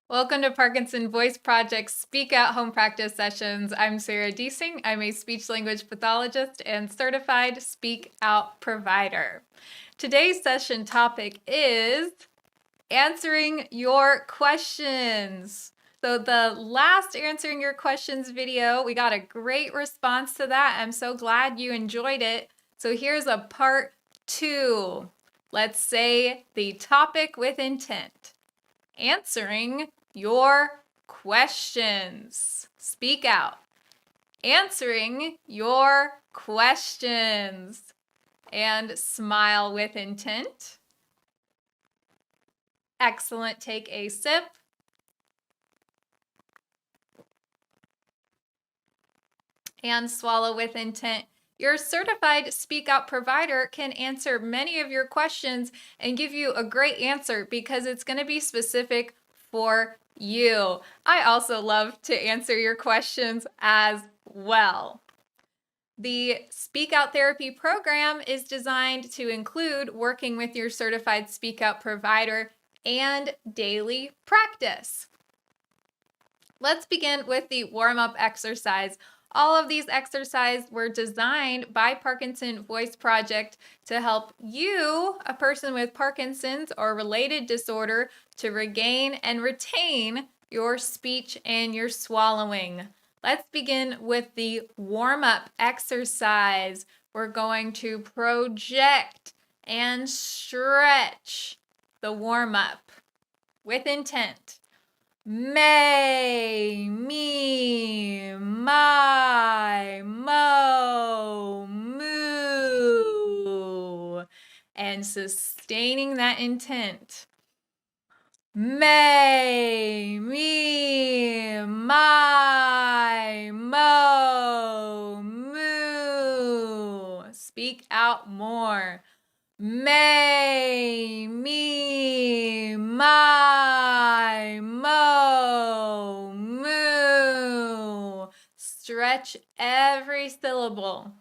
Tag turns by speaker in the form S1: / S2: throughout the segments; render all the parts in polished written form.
S1: Welcome to Parkinson Voice Project Speak Out Home Practice Sessions. I'm Sarah Deasing. I'm a speech-language pathologist and certified Speak Out provider. Today's session topic is answering your questions. So the last answering your questions video, we got a great response to that. I'm so glad you enjoyed it. So here's a part 2. Let's say the topic with intent. Answering your questions. Speak out. Answering your questions. And smile with intent. Excellent. Take a sip. And swallow with intent. Your certified Speak Out provider can answer many of your questions and give you a great answer because it's going to be specific for you. I also love to answer your questions as well. The Speak Out Therapy program is designed to include working with your certified Speak Out provider and daily practice. Let's begin with the warm-up exercise. All of these exercises were designed by Parkinson Voice Project to help you, a person with Parkinson's or related disorder, to regain and retain your speech and your swallowing. Let's begin with the warm-up exercise. We're going to project and stretch the warm-up with intent. May, me, my, mo, moo. And sustaining that intent. May, me, my, mo, moo. Speak out more. May, me, my, mo, moo. Stretch every syllable.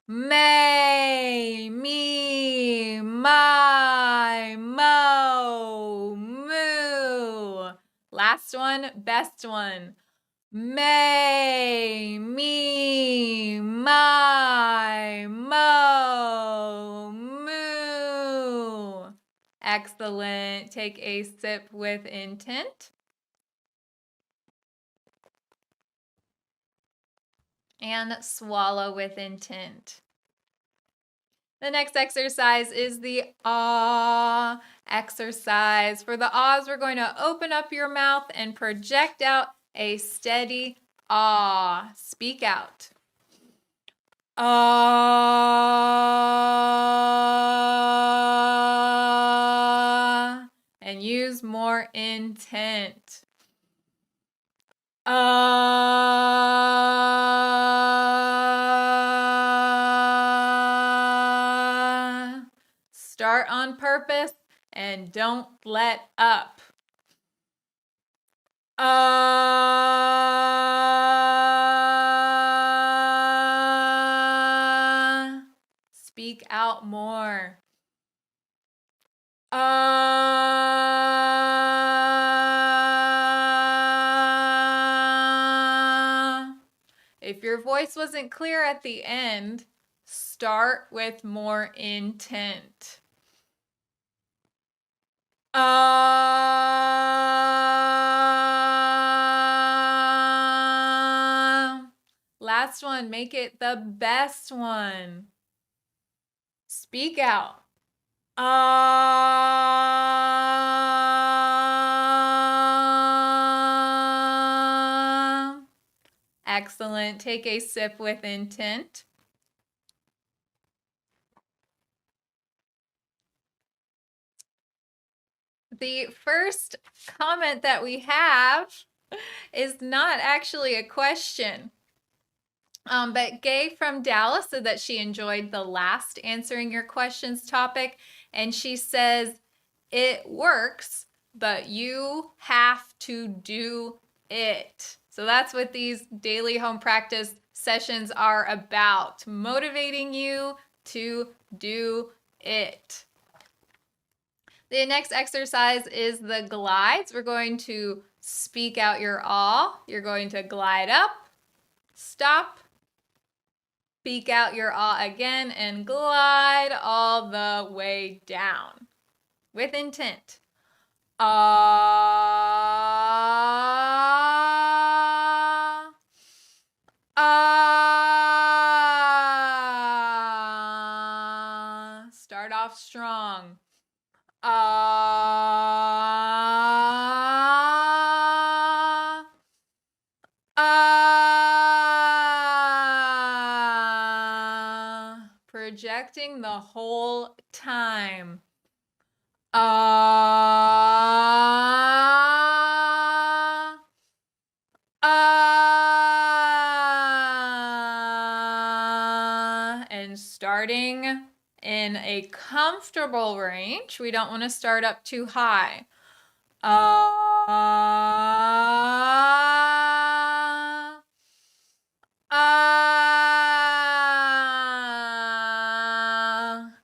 S1: May, me, my, mo, moo. Last one, best one. May, me, my, mo, moo. Excellent. Take a sip with intent. And swallow with intent. The next exercise is the ah exercise. For the ahs, we're going to open up your mouth and project out a steady ah. Speak out. Ah. And use more intent. Start on purpose and don't let up. Speak out more. If your voice wasn't clear at the end, start with more intent. Last one, make it the best one. Speak out. Excellent. Take a sip with intent. The first comment that we have is not actually a question. But Gay from Dallas said that she enjoyed the last answering your questions topic, and she says, it works, but you have to do it. So that's what these daily home practice sessions are about, motivating you to do it. The next exercise is the glides. We're going to speak out your ah. You're going to glide up, stop, speak out your ah again, and glide all the way down with intent. Ah, ah. Start off strong. Ah, ah. Projecting the whole time. Ah, ah. And starting in a comfortable range. We don't want to start up too high. Ah, ah.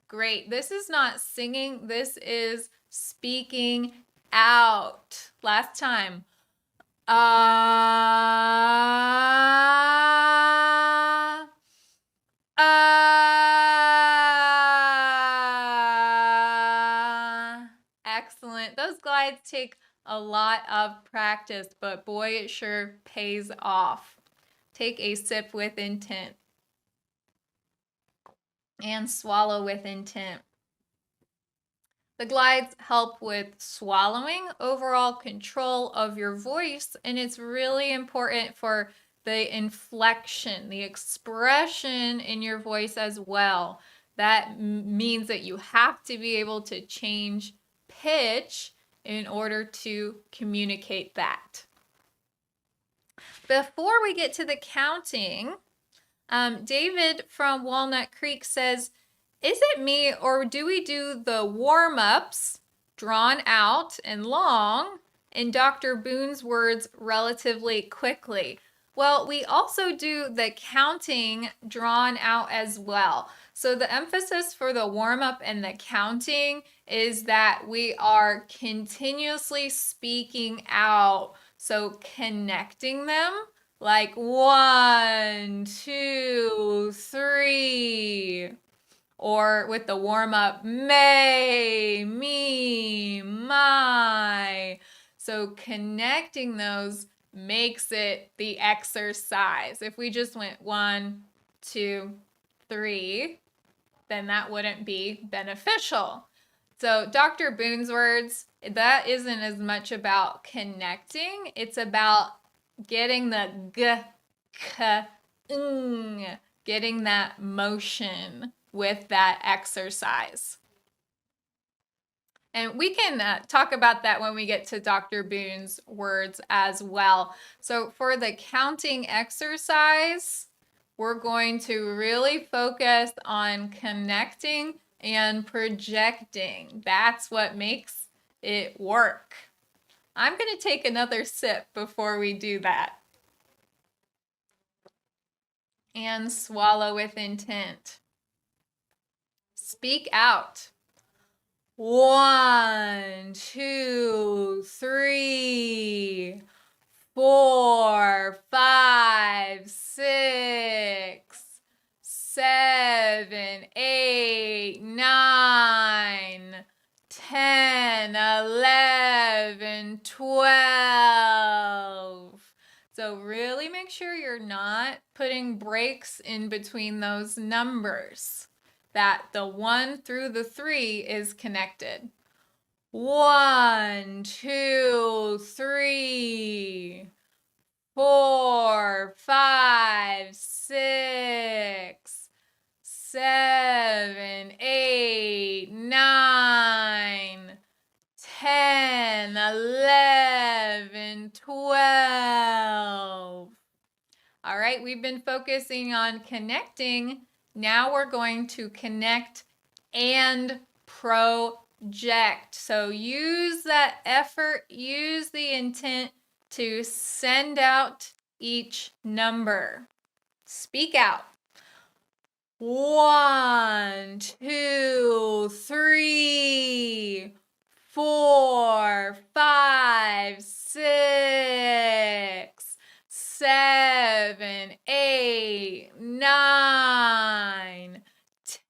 S1: Great. This is not singing. This is speaking out. Last time. Ah, ah. Excellent. Those glides take a lot of practice, but boy, it sure pays off. Take a sip with intent and swallow with intent. The glides help with swallowing, overall control of your voice, and it's really important for the inflection, the expression in your voice as well. That means that you have to be able to change pitch in order to communicate that. Before we get to the counting, David from Walnut Creek says, is it me or do we do the warm-ups drawn out and long in Dr. Boon's words relatively quickly? Well, we also do the counting drawn out as well. So the emphasis for the warm-up and the counting is that we are continuously speaking out. So connecting them like 1, 2, 3. Or with the warm-up, may, me, my. So connecting those makes it the exercise. If we just went 1, 2, 3, then that wouldn't be beneficial. So Dr. Boon's words, that isn't as much about connecting. It's about getting the g, k, ng, getting that motion with that exercise. And we can talk about that when we get to Dr. Boon's words as well. So for the counting exercise, we're going to really focus on connecting and projecting. That's what makes it work. I'm going to take another sip before we do that. And swallow with intent. Speak out. 1, 2, 3, 4, 5, 6, 7, 8, 9, 10, 11, 12. So really make sure you're not putting breaks in between those numbers, that the 1 through the 3 is connected. 1, 2, 3, 4, 5, 6, 7, 8, 9, 10, 11, 12. All right, we've been focusing on connecting. Now we're going to connect and project. So use that effort, use the intent to send out each number. Speak out. 1, 2, 3, 4, 5, 6, 7, 8, 9,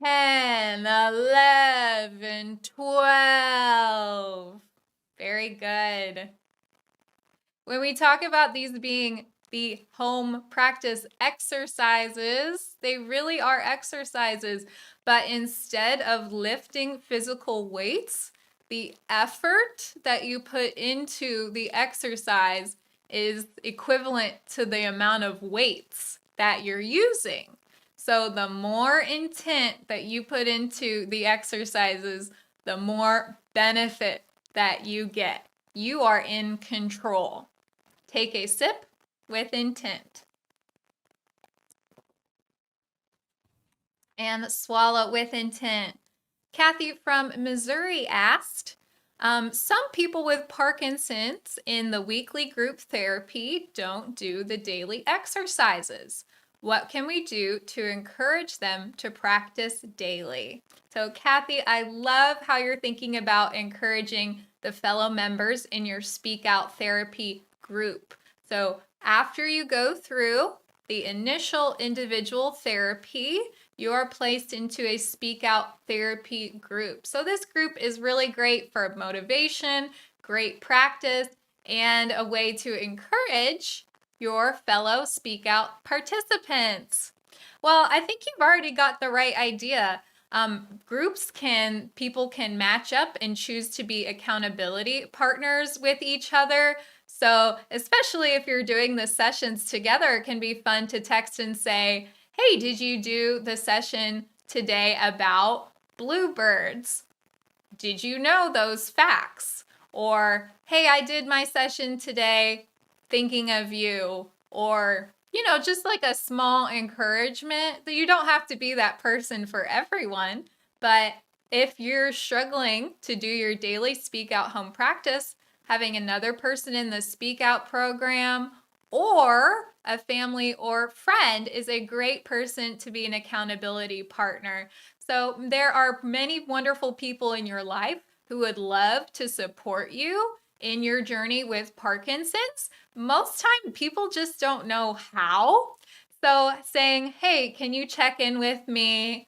S1: 10, 11, 12. Very good. When we talk about these being the home practice exercises, they really are exercises, but instead of lifting physical weights, the effort that you put into the exercise is equivalent to the amount of weights that you're using. So the more intent that you put into the exercises, the more benefit that you get. You are in control. Take a sip with intent. And swallow with intent. Kathy from Missouri asked, some people with Parkinson's in the weekly group therapy don't do the daily exercises. What can we do to encourage them to practice daily? So Kathy, I love how you're thinking about encouraging the fellow members in your Speak Out therapy group. So after you go through the initial individual therapy, you are placed into a Speak Out therapy group. So this group is really great for motivation, great practice, and a way to encourage your fellow Speak Out participants. Well, I think you've already got the right idea. People can match up and choose to be accountability partners with each other. So especially if you're doing the sessions together, it can be fun to text and say, hey, did you do the session today about bluebirds? Did you know those facts? Or, hey, I did my session today thinking of you. Or, just like a small encouragement. That you don't have to be that person for everyone. But if you're struggling to do your daily Speak Out home practice, having another person in the Speak Out program or a family or friend is a great person to be an accountability partner. So there are many wonderful people in your life who would love to support you in your journey with Parkinson's. Most time people just don't know how. So saying, hey, can you check in with me?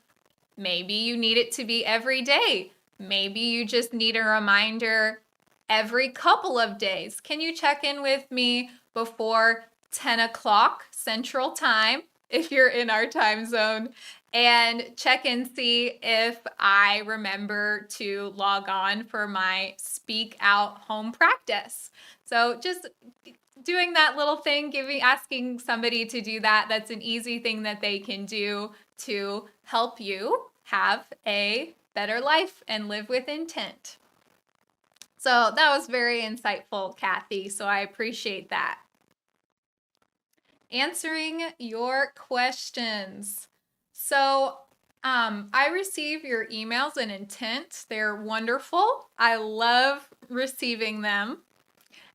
S1: Maybe you need it to be every day. Maybe you just need a reminder every couple of days. Can you check in with me before 10 o'clock Central Time, if you're in our time zone, and check and see if I remember to log on for my Speak Out home practice. So just doing that little thing, asking somebody to do that, that's an easy thing that they can do to help you have a better life and live with intent. So that was very insightful, Kathy, so I appreciate that. Answering your questions. So I receive your emails and intent. They're wonderful. I love receiving them.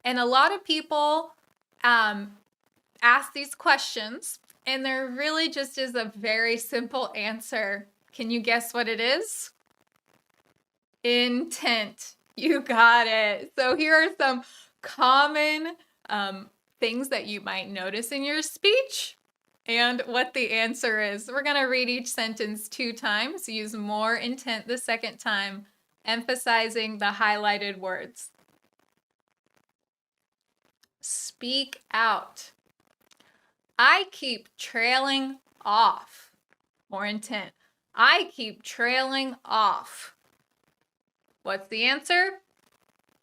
S1: And a lot of people ask these questions, and there really just is a very simple answer. Can you guess what it is? Intent. You got it. So here are some common things that you might notice in your speech and what the answer is. We're going to read each sentence 2 times. Use more intent the second time, emphasizing the highlighted words. Speak out. I keep trailing off. More intent. I keep trailing off. What's the answer?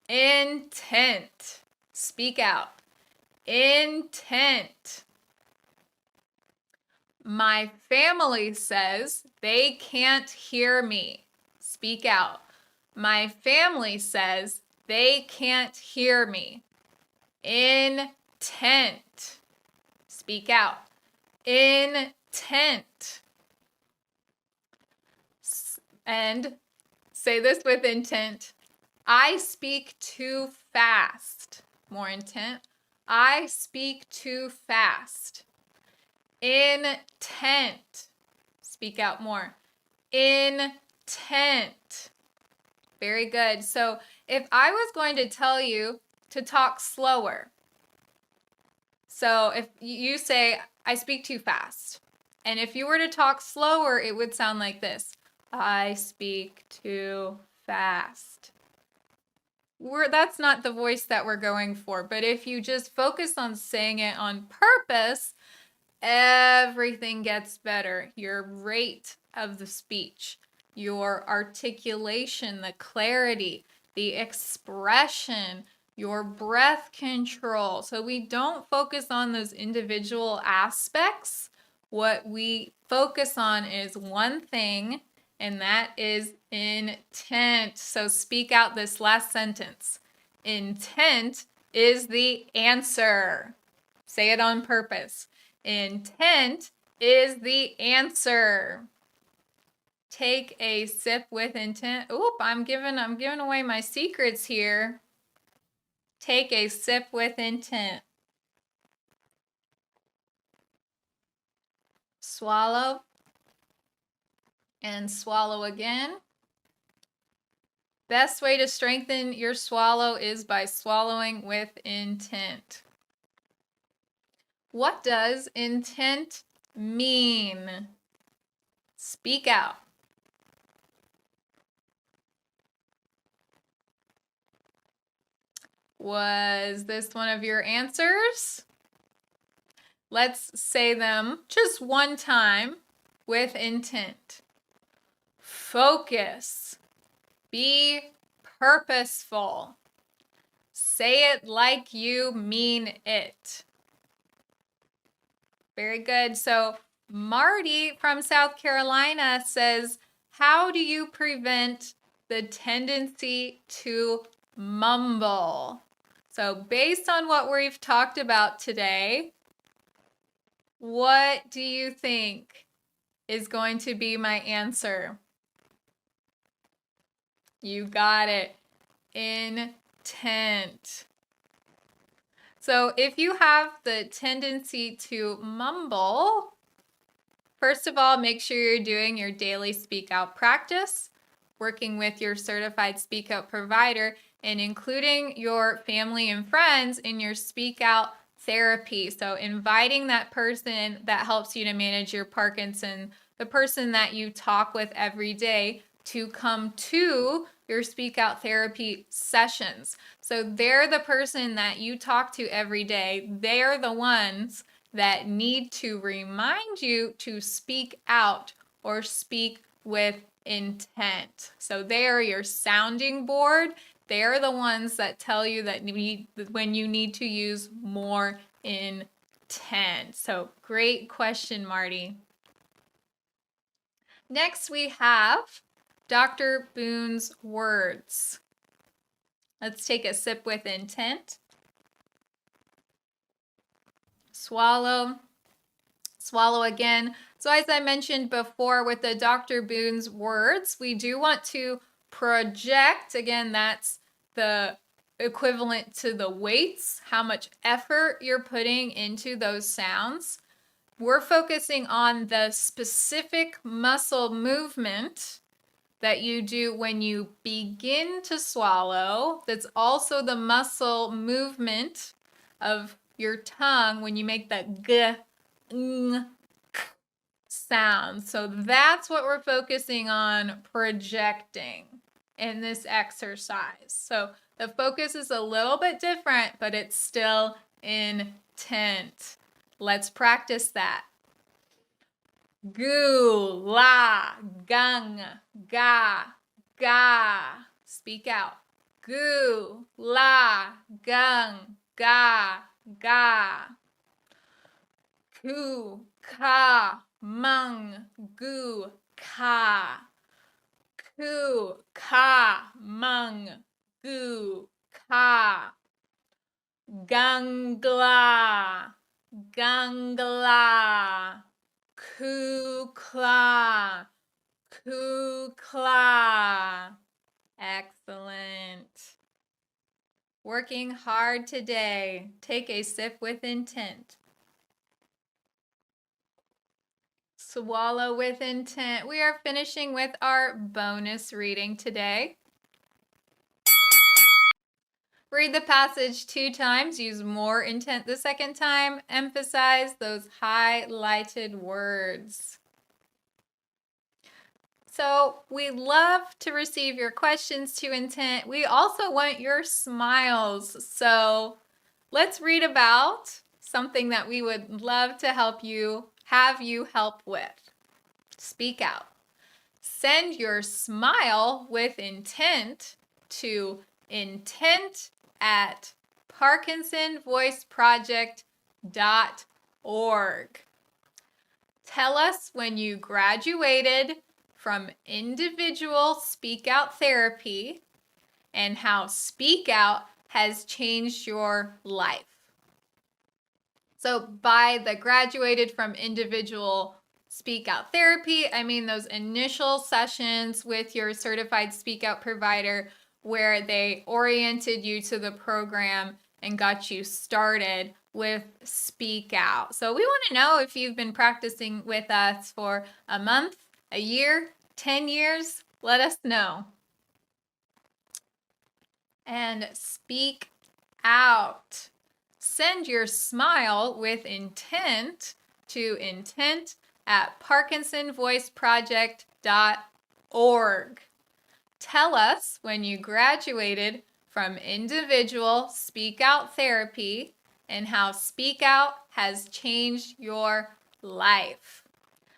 S1: Intent. Speak out. Intent. My family says they can't hear me. Speak out. My family says they can't hear me. Intent. Speak out. Intent. And say this with intent. I speak too fast. More intent. I speak too fast. Intent. Speak out more. Intent. Very good. So if I was going to tell you to talk slower, so if you say, I speak too fast, and if you were to talk slower, it would sound like this. I speak too fast. That's not the voice that we're going for, but if you just focus on saying it on purpose, everything gets better. Your rate of the speech, your articulation, the clarity, the expression, your breath control. So we don't focus on those individual aspects. What we focus on is one thing, and that is intent. So speak out this last sentence. Intent is the answer. Say it on purpose. Intent is the answer. Take a sip with intent. Oop, I'm giving away my secrets here. Take a sip with intent. Swallow and swallow again. Best way to strengthen your swallow is by swallowing with intent. What does intent mean? Speak out. Was this one of your answers? Let's say them just one time with intent. Focus. Be purposeful. Say it like you mean it. Very good. So Marty from South Carolina says, how do you prevent the tendency to mumble? So based on what we've talked about today, what do you think is going to be my answer? You got it. Intent. So if you have the tendency to mumble, first of all, make sure you're doing your daily speak out practice, working with your certified speak out provider, and including your family and friends in your speak out therapy. So inviting that person that helps you to manage your Parkinson, the person that you talk with every day, to come to your speak out therapy sessions. So they're the person that you talk to every day. They're the ones that need to remind you to speak out or speak with intent. So they are your sounding board. They're the ones that tell you that when you need to use more intent. So great question, Marty. Next we have Dr. Boon's words. Let's take a sip with intent. Swallow. Swallow again. So as I mentioned before with the Dr. Boon's words, we do want to project. Again, that's the equivalent to the weights, how much effort you're putting into those sounds. We're focusing on the specific muscle movement that you do when you begin to swallow. That's also the muscle movement of your tongue when you make that g, ng, k sound. So that's what we're focusing on projecting in this exercise. So the focus is a little bit different, but it's still intent. Let's practice that. Gu, la, gung, ga, ga. Speak out. Gu, la, gung, ga, ga. Ku, ka, mung, gu, ka. Ku, ka, mung, gu, ka. Gungla, gungla. Kukla, kukla. Excellent. Working hard today. Take a sip with intent. Swallow with intent. We are finishing with our bonus reading today. Read the passage 2 times. Use more intent the second time. Emphasize those highlighted words. So we love to receive your questions to intent. We also want your smiles. So let's read about something that we would love to have you help with. Speak out. Send your smile with intent to intent@parkinsonvoiceproject.org. Tell us when you graduated from individual speak out therapy and how speak out has changed your life. So by the graduated from individual speak out therapy, I mean those initial sessions with your certified speak out provider where they oriented you to the program and got you started with speak out. So we want to know if you've been practicing with us for a month, a year, 10 years. Let us know. And speak out. Send your smile with intent to intent@parkinsonvoiceproject.org. Tell us when you graduated from individual speak out therapy and how speak out has changed your life.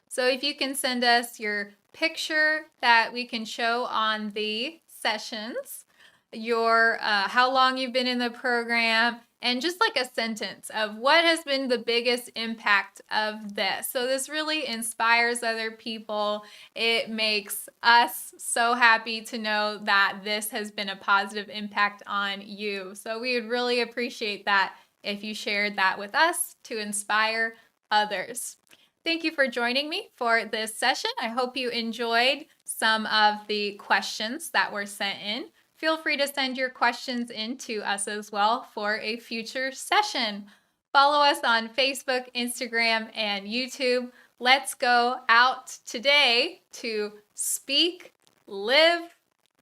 S1: So if you can send us your picture that we can show on the sessions, your how long you've been in the program, and just like a sentence of what has been the biggest impact of this. So this really inspires other people. It makes us so happy to know that this has been a positive impact on you. So we would really appreciate that if you shared that with us to inspire others. Thank you for joining me for this session. I hope you enjoyed some of the questions that were sent in. Feel free to send your questions in to us as well for a future session. Follow us on Facebook, Instagram, and YouTube. Let's go out today to speak, live,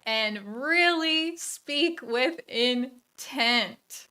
S1: and really speak with intent.